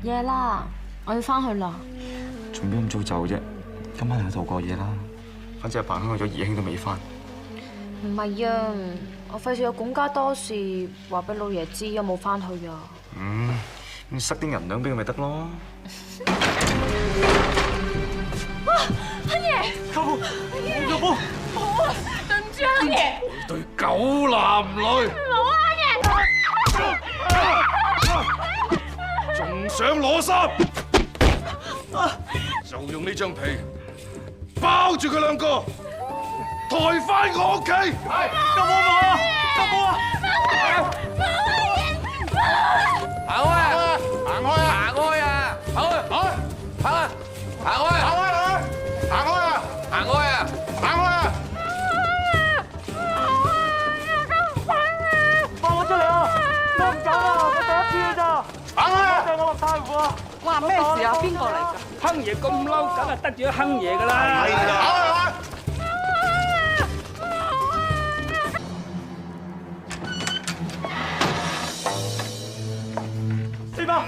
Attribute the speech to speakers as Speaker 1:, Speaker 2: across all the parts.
Speaker 1: 夜啦，我要翻去啦。
Speaker 2: 做咩咁早走啫？今晚喺度過夜啦。反正阿彭去咗，二兄都未翻。
Speaker 1: 唔係啊，我費事有管家多事，話俾老爺知有冇翻去啊。
Speaker 2: 咁塞啲銀兩俾佢咪得咯。
Speaker 1: 哇，亨爺！
Speaker 3: 舅父，舅父，
Speaker 1: 好啊，對唔住啊，亨爺。
Speaker 3: 對狗男女，
Speaker 1: 冇啊，
Speaker 3: 仲想攞衫，就用呢張被包住佢兩個，抬翻我屋企。係，舅父冇啊，舅父啊！
Speaker 4: 行開啊！行開啊！行開啊！行開！行開！行開！行開！行開！行開啊！行開啊！行開啊！
Speaker 3: 放我出嚟啊！我唔走啊！我第一次㗎咋。行開啊！我落太湖啊！
Speaker 5: 哇！咩事啊？邊個嚟㗎？
Speaker 6: 亨爺咁嬲，梗係得罪咗亨爺㗎啦。
Speaker 3: 係啊！四媽，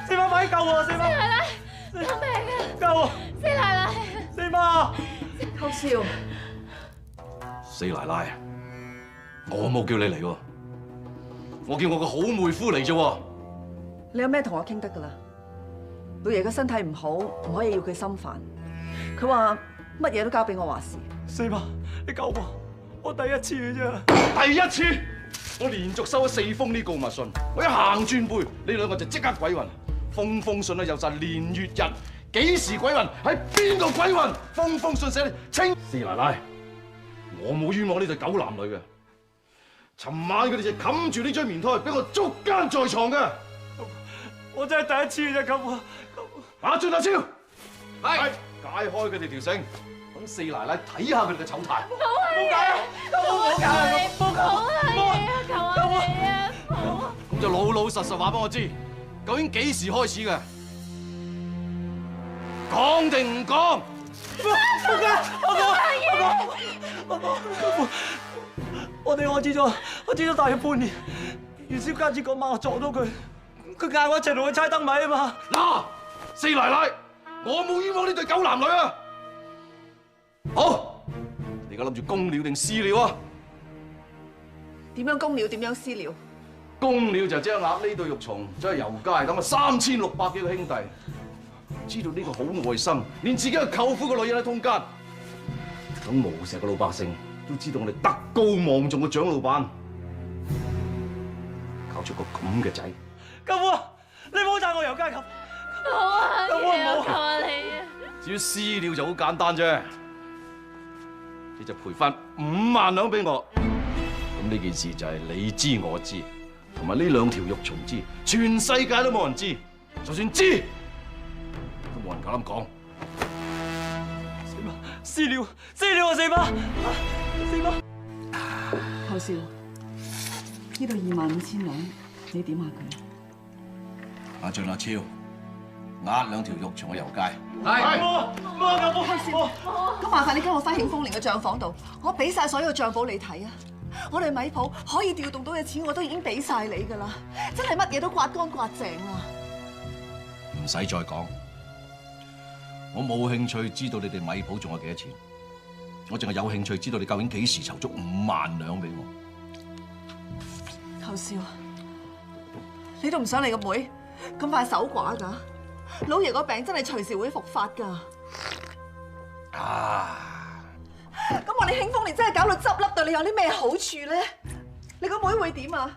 Speaker 3: 四媽快啲救我！四媽，
Speaker 1: 奶奶，救命啊！
Speaker 3: 救我！
Speaker 1: 四奶奶，
Speaker 3: 四媽，
Speaker 5: 寇少，
Speaker 3: 四奶奶，我冇叫你嚟喎，我叫我個好妹夫嚟啫喎。
Speaker 5: 你有咩同我傾得㗎啦？老爺嘅身體唔好，唔可以要佢心煩。佢話乜嘢都交俾我話事。
Speaker 3: 四媽，你救我第一次嘅啫。第一次，我連續收咗4封呢告密信，我一行轉背，你兩個就即刻鬼混。封信咧有晒年月日，幾時鬼混，喺邊度鬼混，封信寫你清。四奶奶，我冇冤枉呢對狗男女嘅。尋晚佢哋就冚住呢張棉胎，俾我捉奸在床嘅。我真係第一次嘅啫，舅父。阿俊阿超，係解開佢哋條繩，等四奶奶睇下佢哋嘅醜態。冇解啊！冇解啊！
Speaker 1: 求下你啊！
Speaker 3: 咁就老老實實話俾我知，究竟幾時開始嘅？講定唔講？冇解！
Speaker 7: 我哋開始咗大約半年。元宵佳節嗰晚，我撞到佢，佢嗌我一齊同佢猜燈謎啊嘛。
Speaker 3: 嗱，四奶奶，我冇冤枉呢對狗男女啊！好，你而家諗住公了定私了啊？
Speaker 5: 點樣公了？點樣私了？
Speaker 3: 公了就將鴨呢對肉蟲走去遊街，咁啊3600幾個兄弟，知道呢個好外甥，連自己嘅舅父個女人都通姦，咁無錫嘅老百姓都知道我哋德高望重嘅蔣老闆搞出個咁嘅仔。
Speaker 7: 舅父，你唔好帶我遊街，舅父。
Speaker 1: 好啊，
Speaker 7: 舅父唔好。
Speaker 1: 求下你啊！
Speaker 3: 至於私了就好簡單啫，你就賠翻5萬兩俾我。咁呢件事就係你知我知，同埋呢2條肉蟲知，全世界都冇人知，就算知都冇人夠膽講。
Speaker 7: 私了啊，四媽，四媽。
Speaker 5: 寇少，呢度25000兩，你點下佢？
Speaker 3: 阿俊阿超，呃2條肉蟲去遊街。
Speaker 4: 係。
Speaker 7: 冇舅父。
Speaker 5: 咁麻煩你跟我翻慶豐年嘅帳房度，我俾晒所有帳簿你睇啊！我哋米鋪可以調動到嘅錢，我都已經俾晒你㗎啦，真係乜嘢都刮乾刮淨啦！
Speaker 3: 唔使再講，我冇興趣知道你哋米鋪仲有幾多錢，我淨係有興趣知道你究竟幾時籌足5萬兩俾我。
Speaker 5: 寇少，你都唔想你個妹咁快守寡㗎？老爺個病真係隨時會復發㗎。咁我哋慶豐年真係搞到執笠，對你有啲咩好處咧？你個妹會點啊？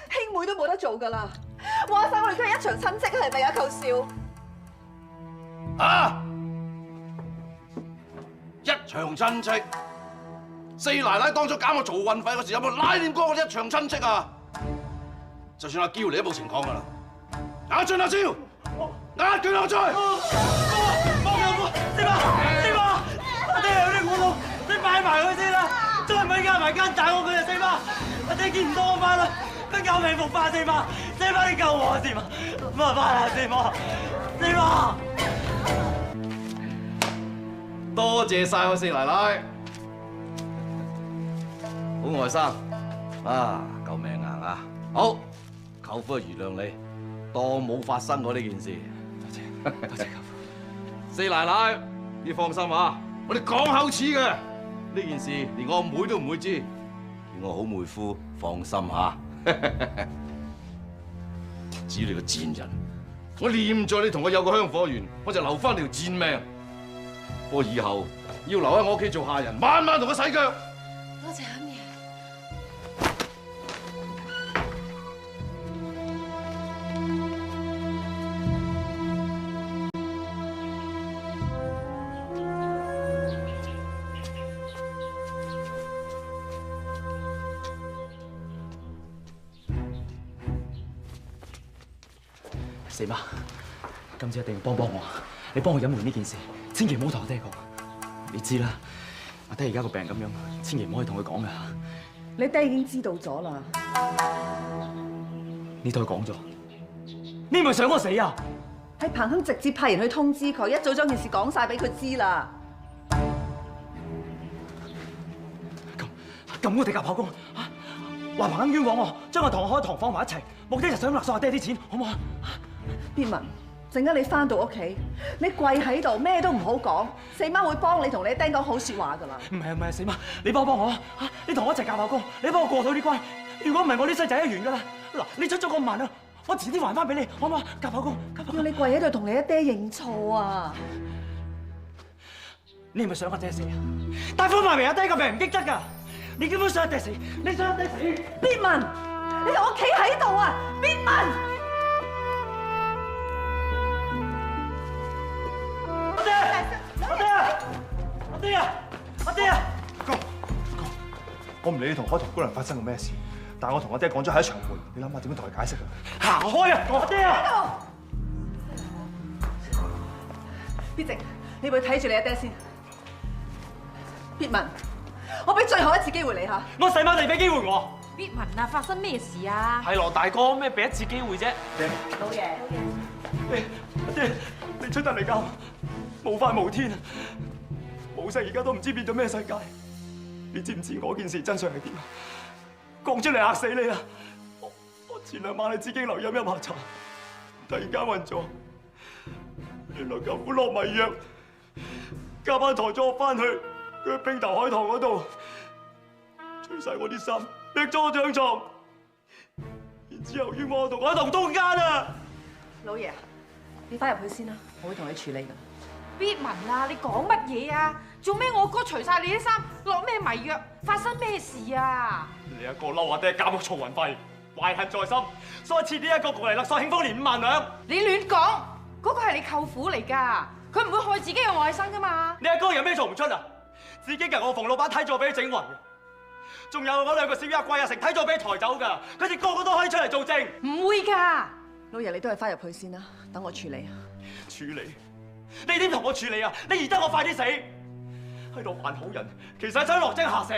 Speaker 5: 兄妹都冇得做㗎啦！話晒我哋都係一場親戚，係咪啊？寇少，
Speaker 3: 一場親戚，四奶奶當初減我做運費嗰時，有冇拉掂過我哋一場親戚啊？就算阿嬌你都冇情講㗎啦。阿俊阿超，壓佢落去！
Speaker 7: 冇舅父，四媽，我哋有啲糊塗，你擺埋佢先啦，再唔係加埋間大屋佢就四媽，我哋見唔到我媽啦，佢救命復發，四媽你救我啊，四媽，麻煩啦，四媽，
Speaker 3: 多謝晒我四奶奶，好外甥啊！救命硬啊！好，舅父原諒你，當冇發生過呢件事。多謝舅父。四奶奶，你放心啊，我哋講口齒嘅呢件事，連我妹都唔會知，叫我好妹夫放心嚇。至於你個賤人，我念在你同我有個香火緣，我就留翻條賤命。不過以後要留喺我屋企做下人，晚晚同我洗腳。
Speaker 5: 多謝阿爺。
Speaker 2: 四媽，今次一定要幫我，你幫我隱瞞呢件事，千祈唔好同我爹講。你知啦，阿爹而家個病咁樣，千祈唔可以同佢講㗎。
Speaker 5: 你爹已經知道咗啦。
Speaker 2: 你同佢講咗，你咪想我死啊？
Speaker 5: 係彭亨直接派人去通知佢，一早將件事講晒俾佢知啦。
Speaker 7: 咁我哋夾口供，話彭亨冤枉我，將我同我開堂放埋一齊，目的就想勒索阿爹啲錢，好唔好啊？
Speaker 5: 邊文，陣間你翻到屋企，你跪喺度，咩都唔好講，四媽會幫你同你爹講好説話噶啦。
Speaker 7: 唔係，四媽，你幫我啊！你同我一齊夾口供，你幫我過到呢關。如果唔係，我呢世仔一完噶啦。嗱，你出咗個萬啊，我遲啲還翻俾你，好唔好啊？夾口供，夾口供。
Speaker 5: 要你跪喺度同你一爹認錯啊！
Speaker 7: 你係咪想阿爹死啊？大夫話明阿爹個病唔激得㗎，你根本想阿爹死，你想阿爹死。
Speaker 5: 邊文，你同我企喺度啊！邊文。
Speaker 7: 阿爹啊！哥，我唔理你同海棠姑娘發生過咩事，但係我同阿爹講咗係一場會，你諗下點樣同佢解釋啊？行開啊！阿爹啊！
Speaker 5: 必直，你會睇住你阿爹先。必文，我俾最後一次機會你嚇。
Speaker 7: 我細媽你俾機會我。
Speaker 8: 必文啊，發生咩事啊？
Speaker 7: 係羅大哥，咩俾一次機會啫？
Speaker 5: 老爺，
Speaker 7: 阿爹，你出得嚟教，無法無天啊！冇世而家都唔知變咗咩世界，你知唔知我件事真相係點啊？講出嚟嚇死你啊！我前2晚喺紫荊樓飲下茶，突然間暈咗，原來舅父落迷藥，加班抬咗我翻去佢冰頭海棠嗰度，除晒我啲衫，逼咗我上床，然之後冤枉我同海棠通奸啊！
Speaker 5: 老爺，你翻入去先啦，我會同你處理㗎。
Speaker 8: 必文啊，你講乜嘢啊？做咩我哥除晒你啲衫，落咩迷藥？發生咩事啊？
Speaker 7: 你阿哥嬲阿爹交屋嘈運費，懷恨在心，所以設呢一個過嚟勒索慶豐年5萬兩。
Speaker 8: 你亂講，嗰個係你舅父嚟㗎，佢唔會害自己嘅外甥㗎嘛。
Speaker 7: 你阿哥有咩做唔出啊？自己由我馮老闆睇咗俾佢整暈嘅，仲有嗰2個小丫貴阿成睇咗俾佢抬走㗎，佢哋個個都可以出嚟做證。
Speaker 8: 唔會㗎，
Speaker 5: 老爺你都係翻入去先啦，等我處理。
Speaker 7: 處理？你點同我處理啊？你宜得我快啲死，喺度扮好人，其實想落井下石。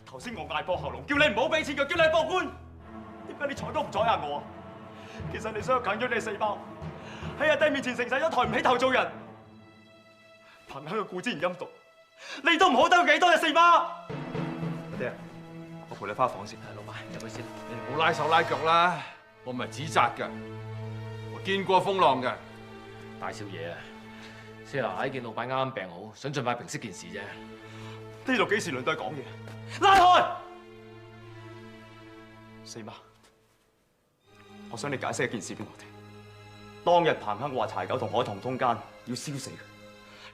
Speaker 7: 頭先我嗌破喉嚨，叫你唔好俾錢佢，叫你報官，點解你睬都唔睬下我啊？其實你想強咗你4包，喺阿爹面前承受咗抬唔起頭做人。彭亨嘅固之然陰毒，你都唔好得佢幾多隻4包。阿爹，我陪你翻房先。老闆入去先。
Speaker 4: 你唔好拉手拉腳啦，我唔係指責㗎，我見過風浪㗎。
Speaker 9: 大少爺啊，四奶奶見老闆啱啱病好，想盡快平息件事啫。
Speaker 7: 呢度幾時輪到講嘢？拉開！四媽，我想你解釋一件事俾我聽。當日彭亨話柴九同海棠通奸要燒死佢，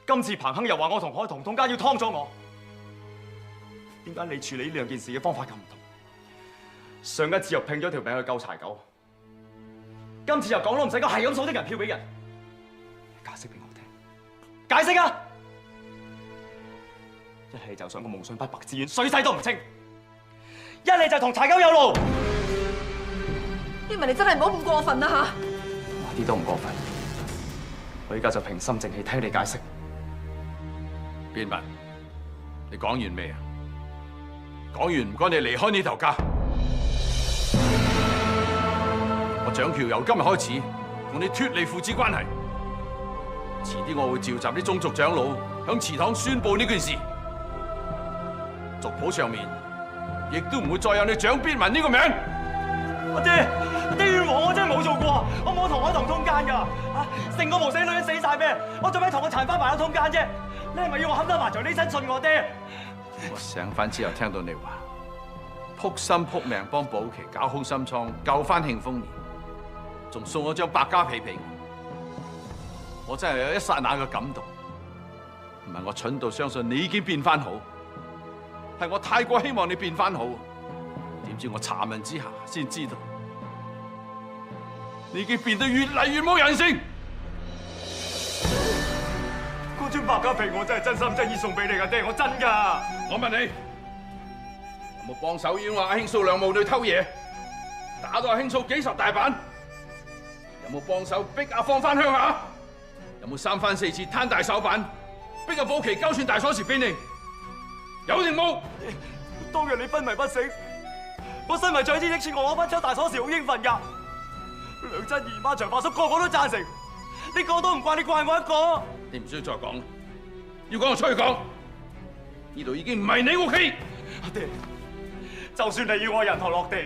Speaker 7: 今次彭亨又話我同海棠通奸要劏咗我。點解你處理呢兩件事嘅方法咁唔同？上一次又拼咗條命去救柴九，今次又講都唔使講，係咁數啲人票俾人。解釋俾我聽，解釋啊！一係就想個夢想不白之冤，水洗都唔清；一係就同柴九有路。
Speaker 5: 必文你真係唔好咁過分啦嚇！
Speaker 7: 一啲都唔過分，我而家就平心靜氣聽你解釋。
Speaker 4: 邊文，你講完未啊？講完唔該你離開呢頭家。我蔣喬由今日開始同你脫離父子關係。遲啲我會召集啲宗族長老響祠堂宣佈呢件事，族譜上面
Speaker 3: 亦都唔會再有你蔣必文呢個名。
Speaker 7: 阿爹冤枉，我真係冇做過，我冇同我同通奸㗎。成個無死女人死晒咩？我做咩同我殘花埋有通奸啫？你係咪要我冚得埋在呢身信我爹？
Speaker 3: 我醒翻之後聽到你話撲心撲命幫寶琪搞空心倉，救翻慶豐年，仲送咗張百家被俾我真係有一剎那嘅感動。唔係我蠢到相信你已經變翻好，係我太過希望你變翻好。點知我查問之下先知道，你已經變得越嚟越冇人性。
Speaker 7: 嗰張百家被我真係真心真意送俾你㗎，爹，我真㗎。
Speaker 3: 我問你，有冇幫手冤枉阿興素兩母女偷嘢，打到阿興素幾十大板？有冇幫手逼阿芳翻鄉下？有冇三番四次攤大手板，逼阿寶琪交串大鎖匙俾你？有定冇？
Speaker 7: 當日你昏迷不醒，我身為長子益處，我攞翻張大鎖匙好應份㗎。梁真姨媽、長發叔個個都贊成，呢個都唔怪你，怪我一個。
Speaker 3: 你唔需要再講，要講就出去講。呢度已經唔係你屋企。
Speaker 7: 阿爹，就算你要我人頭落地，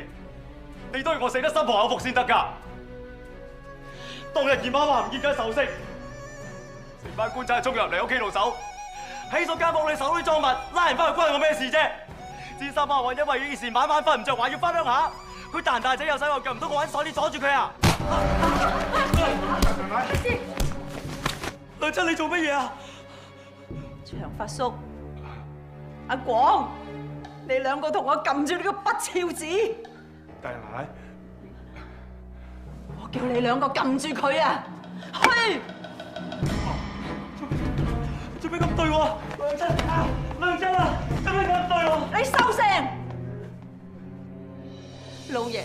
Speaker 7: 你都要我死得心服口服先得㗎。當日姨媽話唔見咗首飾，成班官仔衝入嚟屋企度搜，起訴間屋你手裏贓物，拉人翻去關我咩事啫？詹三媽話因為呢件事晚晚瞓唔着，話要翻鄉下。佢大人大仔有使我撳唔到，我揾鎖鏈鎖住佢啊！梁真，你做乜嘢啊？
Speaker 5: 長發叔、阿廣，你兩個同我撳住呢個不肖子。
Speaker 7: 大奶，
Speaker 5: 我叫你兩個撳住佢啊！去！
Speaker 7: 做咩咁對我？梁真啊！梁真啊！做咩咁對我？
Speaker 5: 你收聲！老爺，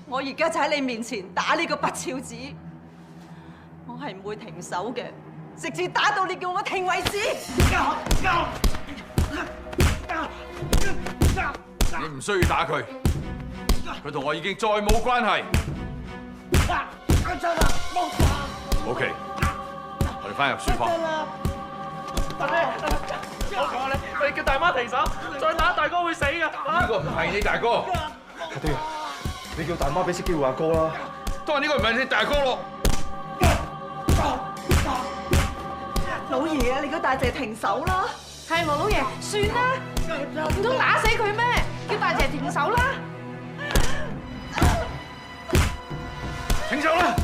Speaker 5: 我而家就喺你面前打呢個不肖子，我係唔會停手嘅，直至打到你叫我停為止。
Speaker 3: 你唔需要打佢，佢同我已經再冇關係。OK， 我哋翻入書房。
Speaker 7: 阿爹，我求下你，你叫大媽停手，再打大哥會死㗎。
Speaker 3: 呢個唔係你大哥。
Speaker 10: 阿爹，你叫大媽俾次機會阿哥啦。
Speaker 3: 當然呢個唔係你大哥咯。
Speaker 5: 老爺啊，你個大姐停手啦！
Speaker 8: 係羅老爺，算啦，唔通打死佢咩？叫大姐停手啦！
Speaker 3: 停手啦！